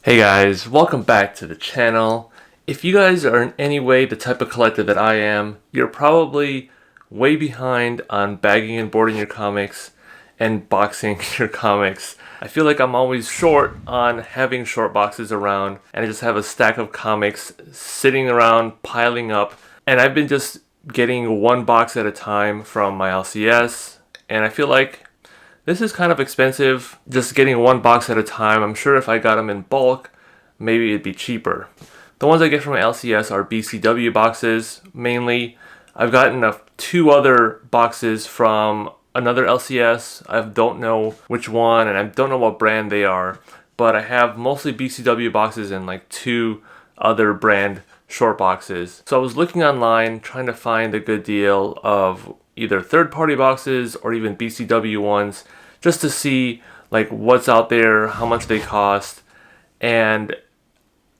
Hey guys, welcome back to the channel. If you guys are in any way the type of collector that I am, you're probably way behind on bagging and boarding your comics and boxing your comics. I feel like I'm always short on having short boxes around, and I just have a stack of comics sitting around piling up, and I've been just getting one box at a time from my LCS, and I feel like this is kind of expensive, just getting one box at a time. I'm sure if I got them in bulk, maybe it'd be cheaper. The ones I get from LCS are BCW boxes, mainly. I've gotten two other boxes from another LCS. I don't know which one, and I don't know what brand they are, but I have mostly BCW boxes and like two other brand short boxes. So I was looking online, trying to find a good deal of either third-party boxes or even BCW ones, just to see like what's out there, how much they cost. And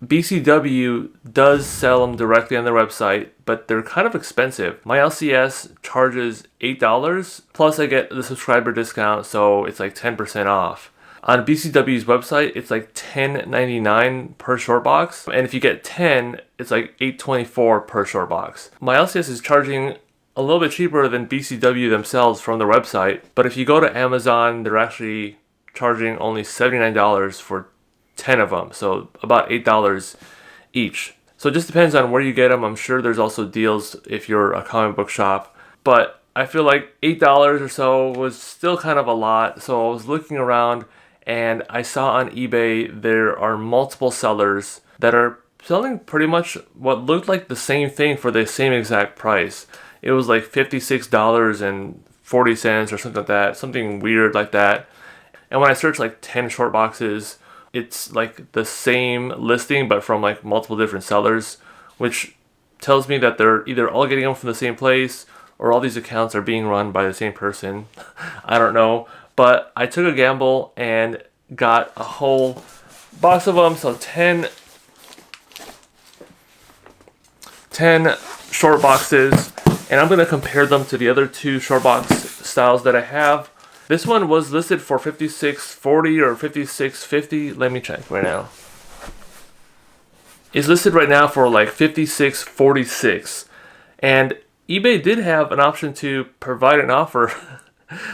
BCW does sell them directly on their website, but they're kind of expensive. My LCS charges $8, plus I get the subscriber discount, so it's like 10% off. On BCW's website, it's like $10.99 per short box, and if you get 10, it's like $8.24 per short box. My LCS is charging a little bit cheaper than BCW themselves from their website, but if you go to Amazon, they're actually charging only $79 for 10 of them, so about $8 each. So it just depends on where you get them. I'm sure there's also deals if you're a comic book shop, but I feel like $8 or so was still kind of a lot. So I was looking around and I saw on eBay there are multiple sellers that are selling pretty much what looked like the same thing for the same exact price. It was like $56.40 or something like that, something weird like that. And when I searched like 10 short boxes, it's like the same listing but from like multiple different sellers, which tells me that they're either all getting them from the same place or all these accounts are being run by the same person. I don't know, but I took a gamble and got a whole box of them, so 10 short boxes, and I'm going to compare them to the other two short box styles that I have. This one was listed for $56.40 or $56.50. Let me check right now. It's listed right now for like $56.46, and eBay did have an option to provide an offer.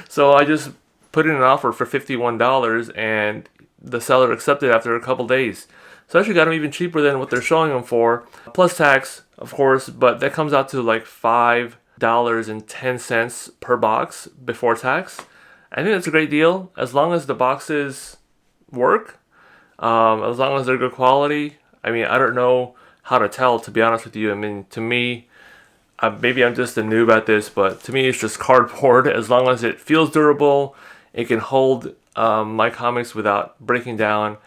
So I just put in an offer for $51, and the seller accepted after a couple days. So I actually got them even cheaper than what they're showing them for, plus tax, of course, but that comes out to like $5.10 per box before tax. I think that's a great deal, as long as the boxes work, as long as they're good quality. I mean, I don't know how to tell, to be honest with you. I mean, to me, maybe I'm just a noob at this, but to me it's just cardboard. As long as it feels durable, it can hold my comics without breaking down,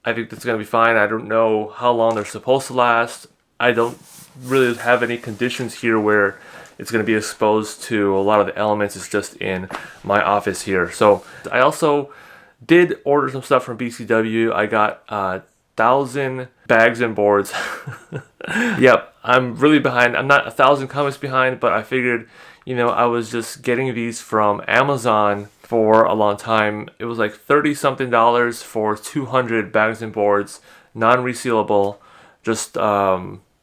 I think that's going to be fine. I don't know how long they're supposed to last. I don't really have any conditions here where it's going to be exposed to a lot of the elements. It's just in my office here. So I also did order some stuff from BCW. I got 1,000 bags and boards. Yep, I'm really behind. I'm not 1,000 comics behind, but I figured, I was just getting these from Amazon for a long time. It was like $30-something for 200 bags and boards, non-resealable, just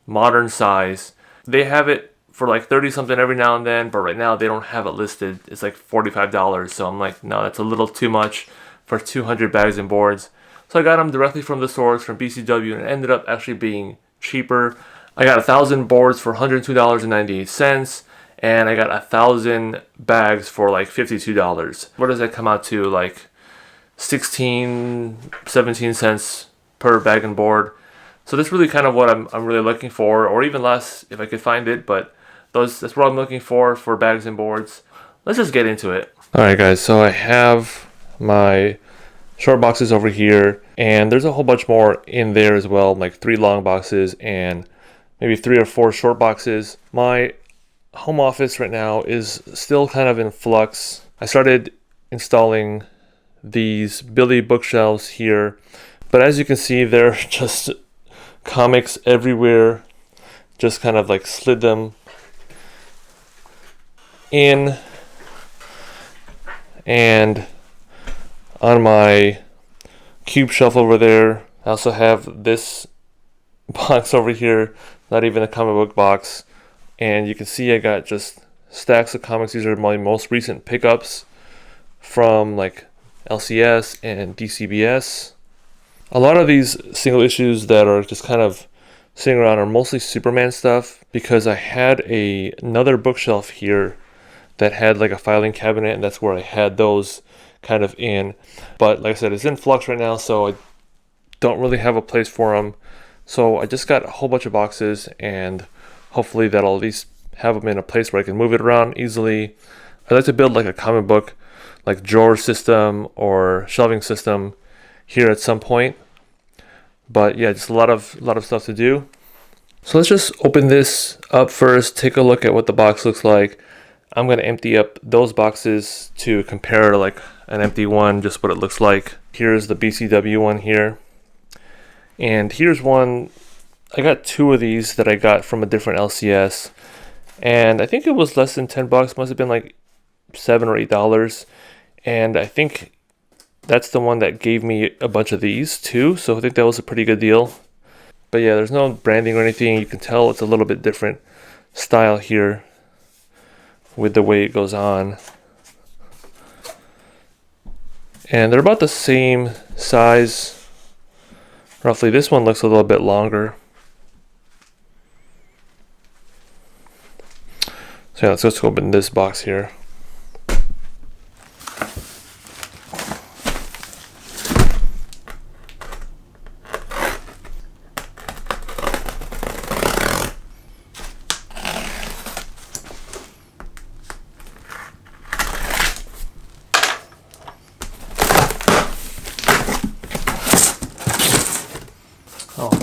modern size. They have it for like 30-something every now and then, but right now they don't have it listed. It's like $45. So I'm like, no, that's a little too much for 200 bags and boards. So I got them directly from the source, from BCW, and it ended up actually being cheaper. I got 1,000 boards for $102.98, and I got 1,000 bags for like $52. What does that come out to? Like 17 cents per bag and board. So that's really kind of what I'm really looking for, or even less if I could find it, but that's what I'm looking for bags and boards. Let's just get into it. Alright guys, so I have my short boxes over here, and there's a whole bunch more in there as well, like 3 long boxes and maybe 3 or 4 short boxes. My home office right now is still kind of in flux. I started installing these Billy bookshelves here, but as you can see, they're just comics everywhere. Just kind of like slid them in, and on my cube shelf over there, I also have this box over here, not even a comic book box, and you can see I got just stacks of comics. These are my most recent pickups from like LCS and DCBS. A lot of these single issues that are just kind of sitting around are mostly Superman stuff, because I had another bookshelf here that had like a filing cabinet, and that's where I had those kind of in. But like I said, it's in flux right now, so I don't really have a place for them. So I just got a whole bunch of boxes, and hopefully that'll at least have them in a place where I can move it around easily. I'd like to build like a comic book like drawer system or shelving system here at some point. But yeah, just a lot of stuff to do. So let's just open this up first, take a look at what the box looks like. I'm going to empty up those boxes to compare to like an empty one, just what it looks like. Here's the BCW one here. And here's one, I got two of these that I got from a different LCS. And I think it was less than 10 bucks, must have been like $7 or $8. And I think that's the one that gave me a bunch of these too. So I think that was a pretty good deal. But yeah, there's no branding or anything. You can tell it's a little bit different style here with the way it goes on. And they're about the same size, roughly. This one looks a little bit longer. So yeah, let's open this box here. Oh. Okay.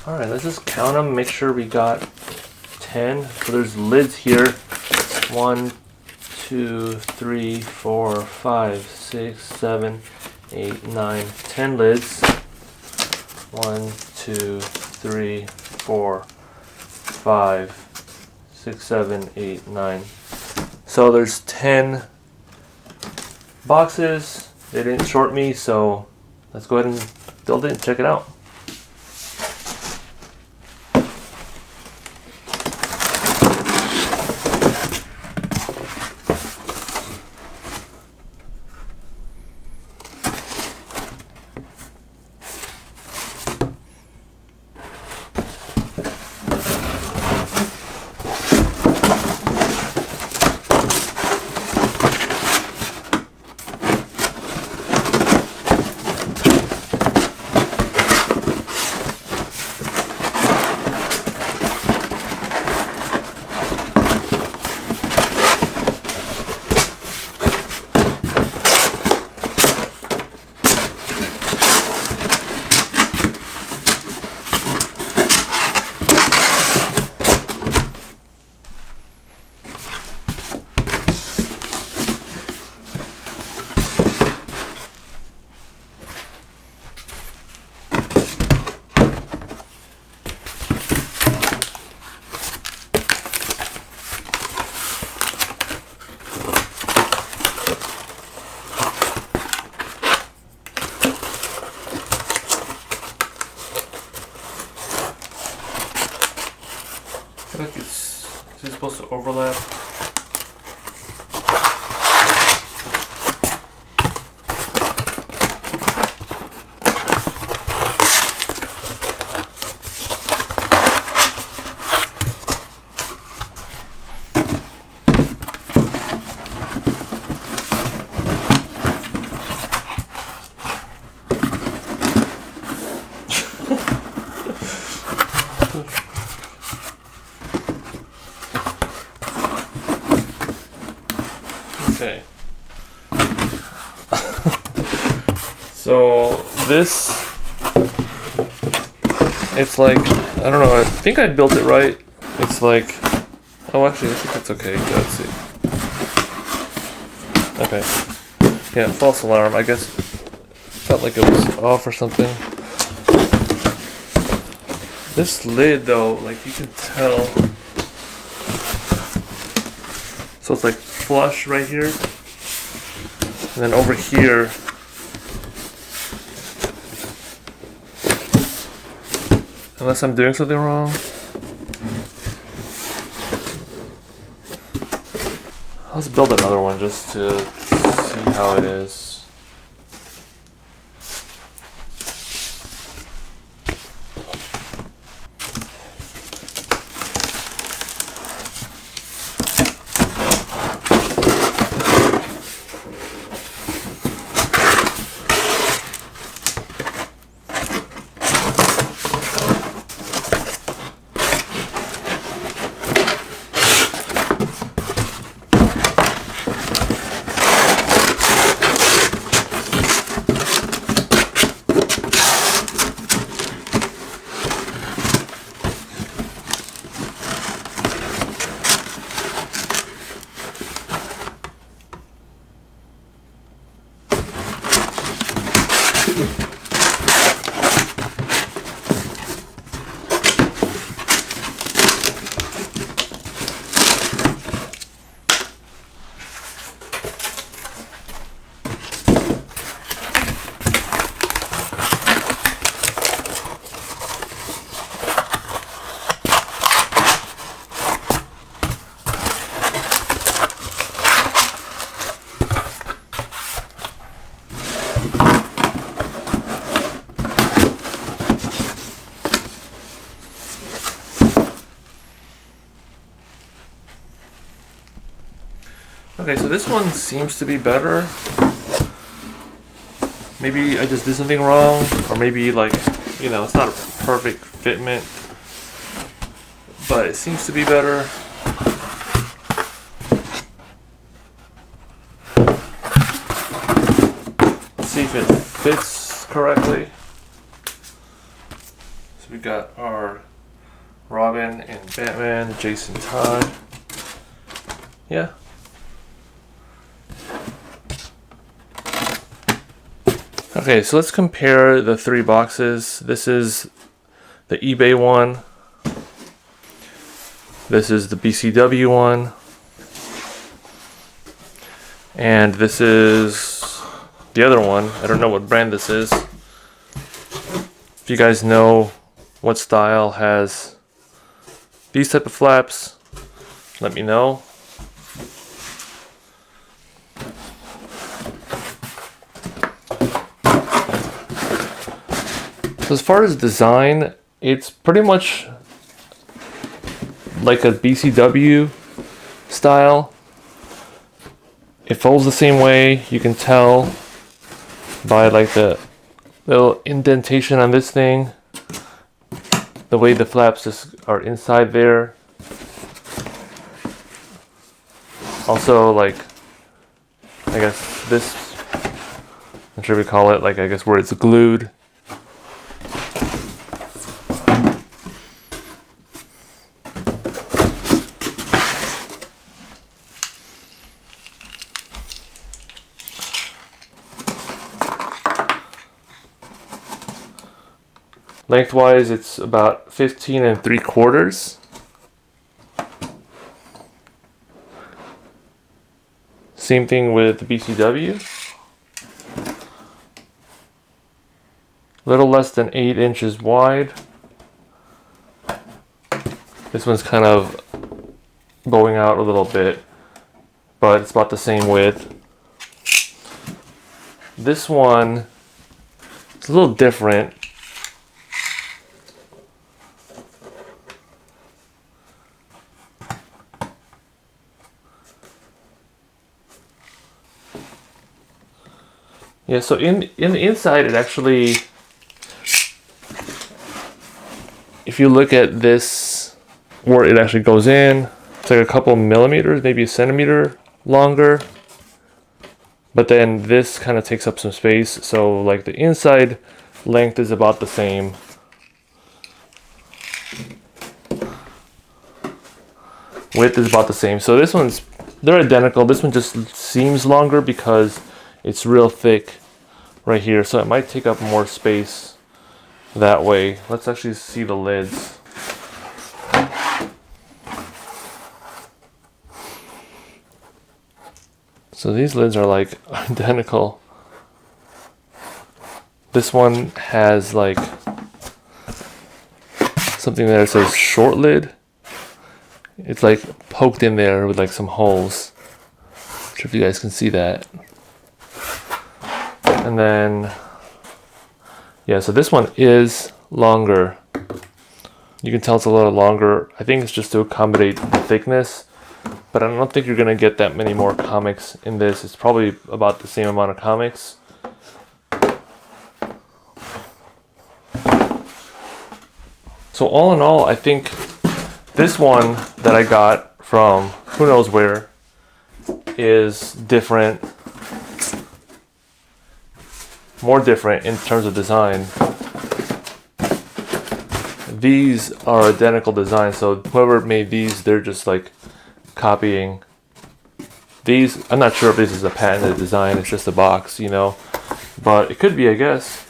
Alright, let's just count them, make sure we got 10. So there's lids here. 1, 2, 3, 4, 5, 6, 7, 8, 9, 10 lids. 1, 2, 3, 4, 5, 6, 7, 8, 9. So there's 10 boxes. They didn't short me, so let's go ahead and build it and check it out. Okay. So this, it's like, I don't know, I think I built it right. It's like, oh actually I think it's okay. Let's see. Okay. Yeah, false alarm. I guess felt like it was off or something. This lid though, like you can tell. So it's like flush right here. And then over here, unless I'm doing something wrong. Let's build another one just to see how it is. Okay, so this one seems to be better. Maybe I just did something wrong, or maybe like, you know, it's not a perfect fitment, but it seems to be better. Let's see if it fits correctly. So we got our Robin and Batman, Jason tie. Yeah. Okay, so let's compare the three boxes. This is the eBay one. This is the BCW one. And this is the other one. I don't know what brand this is. If you guys know what style has these type of flaps, let me know. So as far as design, it's pretty much like a BCW style. It folds the same way. You can tell by like the little indentation on this thing, the way the flaps just are inside there. Also, like, I guess this, I'm sure we call it, like, I guess where it's glued. Lengthwise, it's about 15 3/4. Same thing with the BCW. A little less than 8 inches wide. This one's kind of bowing out a little bit, but it's about the same width. This one is a little different. Yeah, so in the inside, it actually, if you look at this, where it actually goes in, it's like a couple millimeters, maybe a centimeter longer. but then this kind of takes up some space. So like the inside length is about the same. Width is about the same. So this one's, they're identical. This one just seems longer because it's real thick right here. So it might take up more space that way. Let's actually see the lids. So these lids are like identical. This one has like something there that says short lid. It's like poked in there with like some holes. Not sure if you guys can see that. And then, yeah, so this one is longer. You can tell it's a little longer. I think it's just to accommodate the thickness, but I don't think you're gonna get that many more comics in this. It's probably about the same amount of comics. So all in all, I think this one that I got from who knows where is different, more different in terms of design. These are identical designs, so whoever made these, they're just like copying these. I'm not sure if this is a patented design, it's just a box, you know, but it could be, I guess.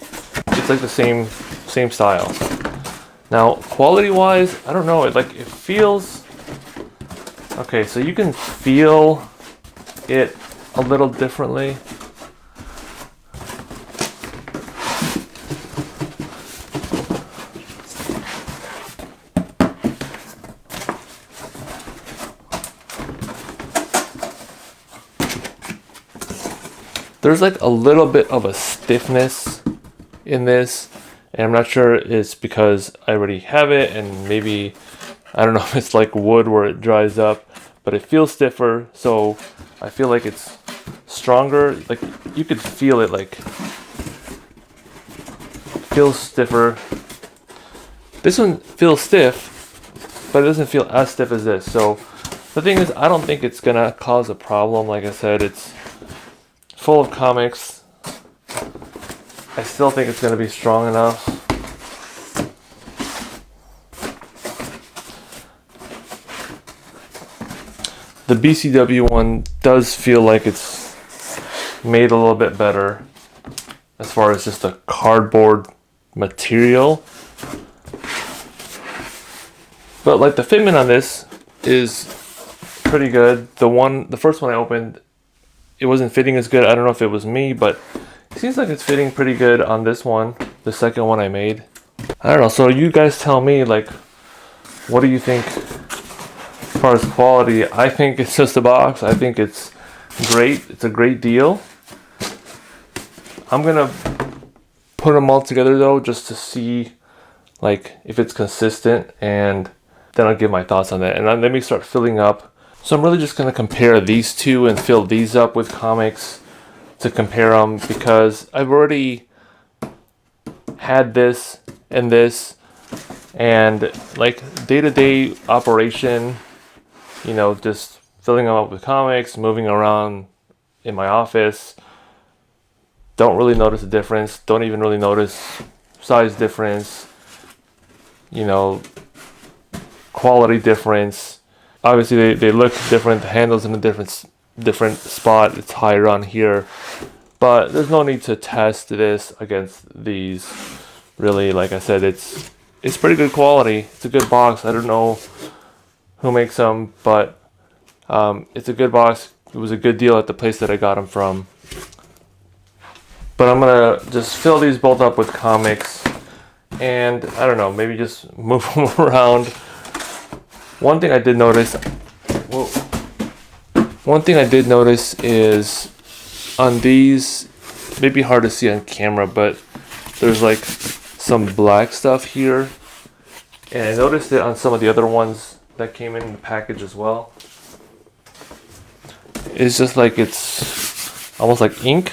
It's like the same style. Now, quality-wise, I don't know. It feels okay. So you can feel it a little differently. There's like a little bit of a stiffness in this. And I'm not sure it's because I already have it, and maybe, I don't know if it's like wood where it dries up, but it feels stiffer, so I feel like it's stronger. Like, you could feel it, like, feels stiffer. This one feels stiff, but it doesn't feel as stiff as this. So the thing is, I don't think it's gonna cause a problem. Like I said, it's full of comics. I still think it's going to be strong enough. The BCW one does feel like it's made a little bit better as far as just the cardboard material. But like the fitment on this is pretty good. The first one I opened, it wasn't fitting as good. I don't know if it was me, but it seems like it's fitting pretty good on this one, the second one I made. I don't know, so you guys tell me, like, what do you think as far as quality? I think it's just a box. I think it's great. It's a great deal. I'm gonna put them all together though, just to see like if it's consistent, and then I'll give my thoughts on that. And then let me start filling up. So I'm really just gonna compare these two and fill these up with comics to compare them, because I've already had this and this, and like day-to-day operation, you know, just filling them up with comics, moving around in my office, don't really notice a difference. Don't even really notice size difference, you know, quality difference. Obviously they look different. The handle's in a different spot. It's higher on here, but there's no need to test this against these. Really, like I said, it's pretty good quality. It's a good box. I don't know who makes them, but it's a good box. It was a good deal at the place that I got them from. But I'm gonna just fill these both up with comics, and I don't know, maybe just move them around. One thing I did notice is on these, maybe hard to see on camera, but there's like some black stuff here, and I noticed it on some of the other ones that came in the package as well. It's just like it's almost like ink,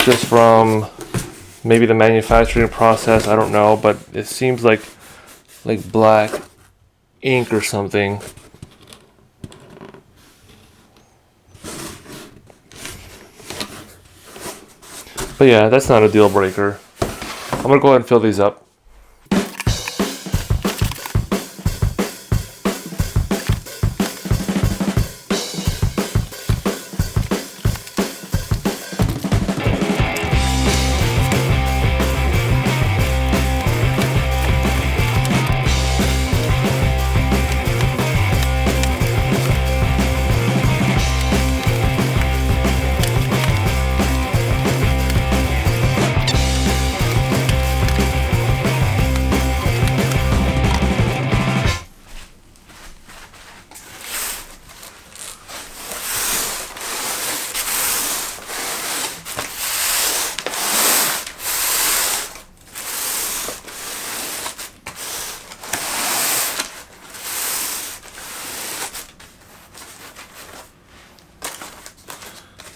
just from maybe the manufacturing process, I don't know, but it seems like black ink or something. But yeah, that's not a deal breaker. I'm gonna go ahead and fill these up.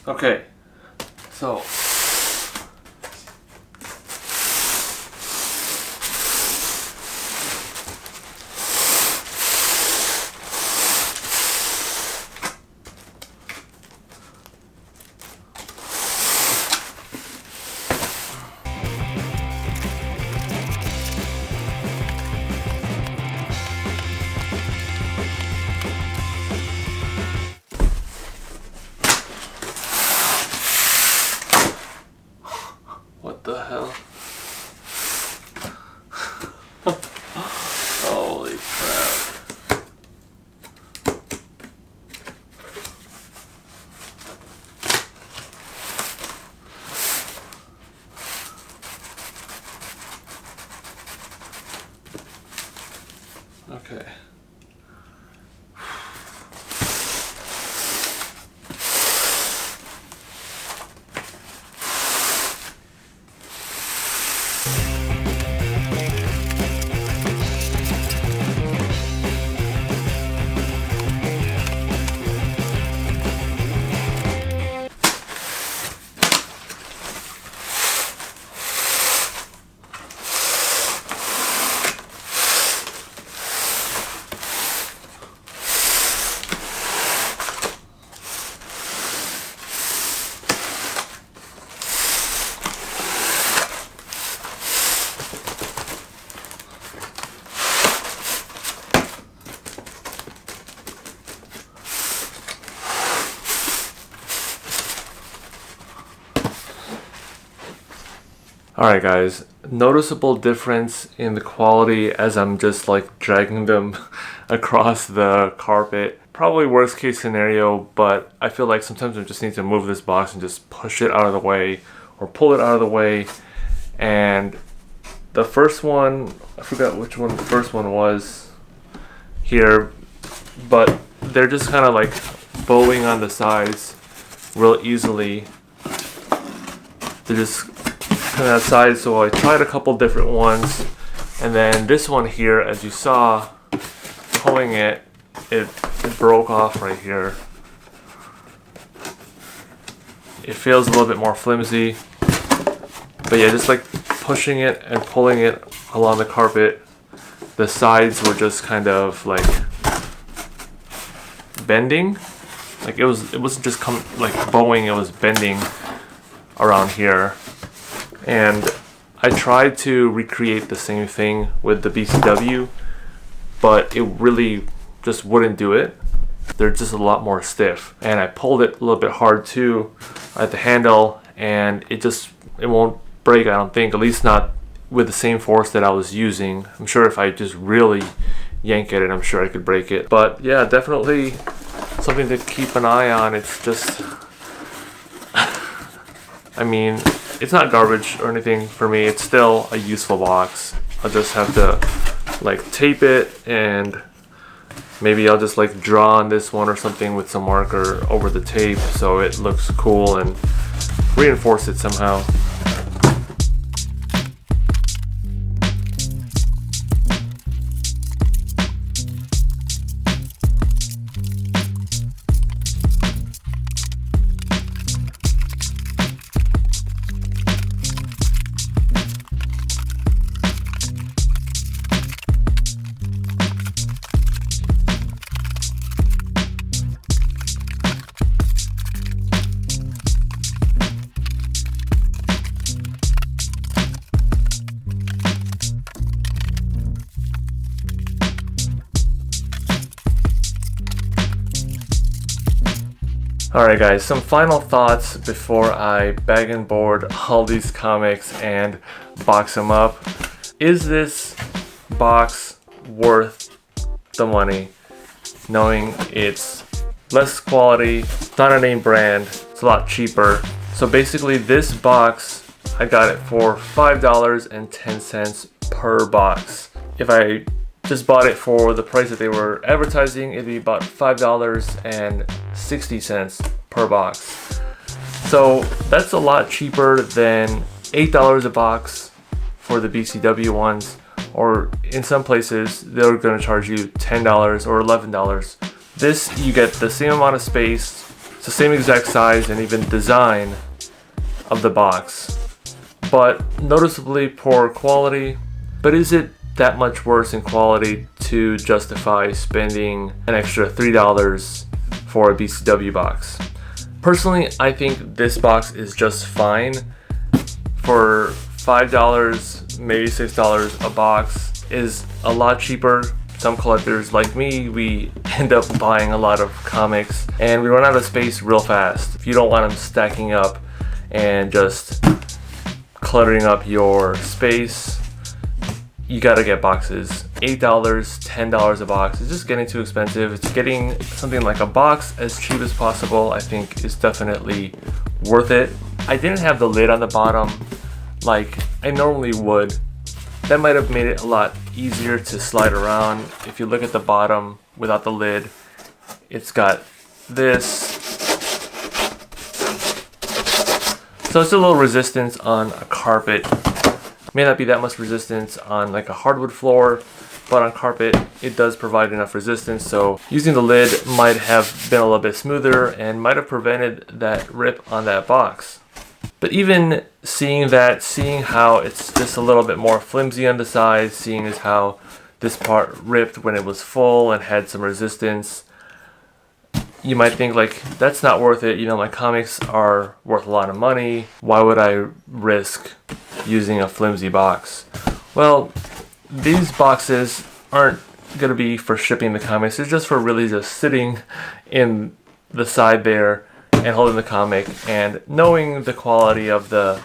Okay, so what the hell? Holy crap. Okay. Alright guys, noticeable difference in the quality as I'm just like dragging them across the carpet. Probably worst case scenario, but I feel like sometimes I just need to move this box and just push it out of the way or pull it out of the way. And the first one, I forgot which one the first one was here, but they're just kind of like bowing on the sides real easily. They're just kind of outside, so I tried a couple different ones, and then this one here, as you saw, pulling it broke off right here. It feels a little bit more flimsy, but yeah, just like pushing it and pulling it along the carpet, the sides were just kind of like bending. Like it wasn't just like bowing, it was bending around here. And I tried to recreate the same thing with the BCW, but it really just wouldn't do it. They're just a lot more stiff. And I pulled it a little bit hard too at the handle, and it won't break, I don't think, at least not with the same force that I was using. I'm sure if I just really yank at it, I'm sure I could break it. But yeah, definitely something to keep an eye on. It's just, I mean, it's not garbage or anything for me. It's still a useful box. I'll just have to like tape it, and maybe I'll just like draw on this one or something with some marker over the tape so it looks cool and reinforce it somehow. Alright guys, some final thoughts before I bag and board all these comics and box them up. Is this box worth the money? Knowing it's less quality, it's not a name brand, it's a lot cheaper. So basically this box, I got it for $5.10 per box. If I just bought it for the price that they were advertising, it'd be about $5.60 per box. So that's a lot cheaper than $8 a box for the BCW ones, or in some places they're going to charge you $10 or $11. This, you get the same amount of space, it's the same exact size and even design of the box, but noticeably poor quality. But is it that much worse in quality to justify spending an extra $3 for a BCW box? Personally, I think this box is just fine. For $5, maybe $6 a box is a lot cheaper. Some collectors like me, we end up buying a lot of comics and we run out of space real fast. If you don't want them stacking up and just cluttering up your space, you gotta get boxes. $8, $10 a box is just getting too expensive. It's getting something like a box as cheap as possible, I think, is definitely worth it. I didn't have the lid on the bottom like I normally would. That might have made it a lot easier to slide around. If you look at the bottom without the lid, it's got this. So it's a little resistance on a carpet. May not be that much resistance on like a hardwood floor, but on carpet it does provide enough resistance. So using the lid might have been a little bit smoother and might have prevented that rip on that box. But even seeing how it's just a little bit more flimsy on the side, seeing as how this part ripped when it was full and had some resistance, you might think like, that's not worth it. You know, my comics are worth a lot of money. Why would I risk using a flimsy box? Well, these boxes aren't going to be for shipping the comics. It's just for really just sitting in the side there and holding the comic, and knowing the quality of the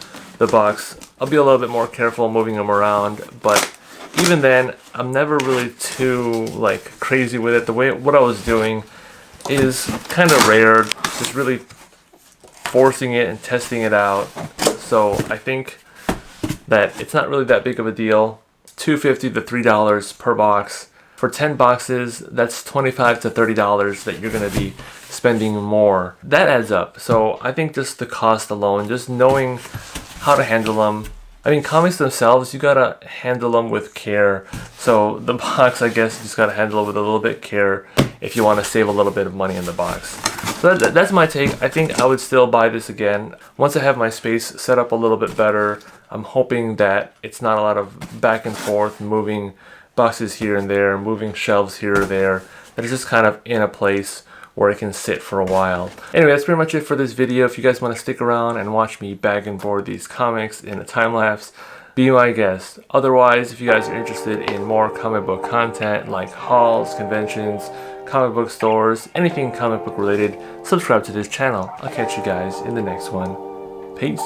box, I'll be a little bit more careful moving them around. But even then, I'm never really too like crazy with it. What I was doing is kind of rare, just really forcing it and testing it out. So I think that it's not really that big of a deal. $2.50 to $3 per box. For 10 boxes, that's $25 to $30 that you're going to be spending more. That adds up. So I think just the cost alone, just knowing how to handle them. I mean, comics themselves, you gotta handle them with care. So the box, I guess, you just gotta handle it with a little bit of care if you want to save a little bit of money in the box. So that's my take. I think I would still buy this again once I have my space set up a little bit better. I'm hoping that it's not a lot of back and forth, moving boxes here and there, moving shelves here or there. That it's just kind of in a place where it can sit for a while. Anyway, that's pretty much it for this video. If you guys want to stick around and watch me bag and board these comics in a time lapse, be my guest. Otherwise, if you guys are interested in more comic book content like hauls, conventions, comic book stores, anything comic book related, subscribe to this channel. I'll catch you guys in the next one. Peace.